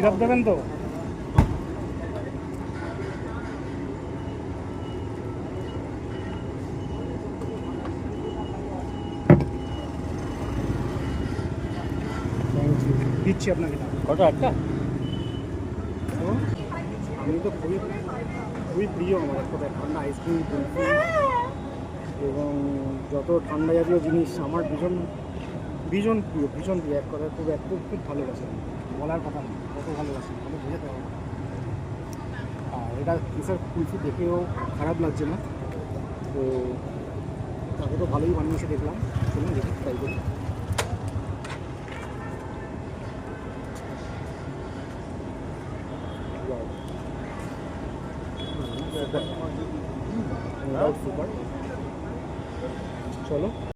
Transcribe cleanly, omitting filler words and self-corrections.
Syrup দেবেন তো? দিচ্ছি আপনাকে। কটা? একটা? তো আমি তো খুবই খুবই প্রিয় আমার এক কথায় ঠান্ডা আইসক্রিম, কুলফি এবং যত ঠান্ডা জাতীয় জিনিস আমার ভীষণ ভীষণ প্রিয়, ভীষণ প্রিয় এক কথায়। খুব খুব খুব ভালোবাসি, বলার কথা না কত ভালোবাসি, ভালো বোঝাতে হবে। আর এটা কেসার কুলফি দেখেও খারাপ লাগছে না, তো তাকে তো ভালোই বানিয়েছে দেখলাম। চলুন দেখি, ট্রাই করি। সুপার, চলো।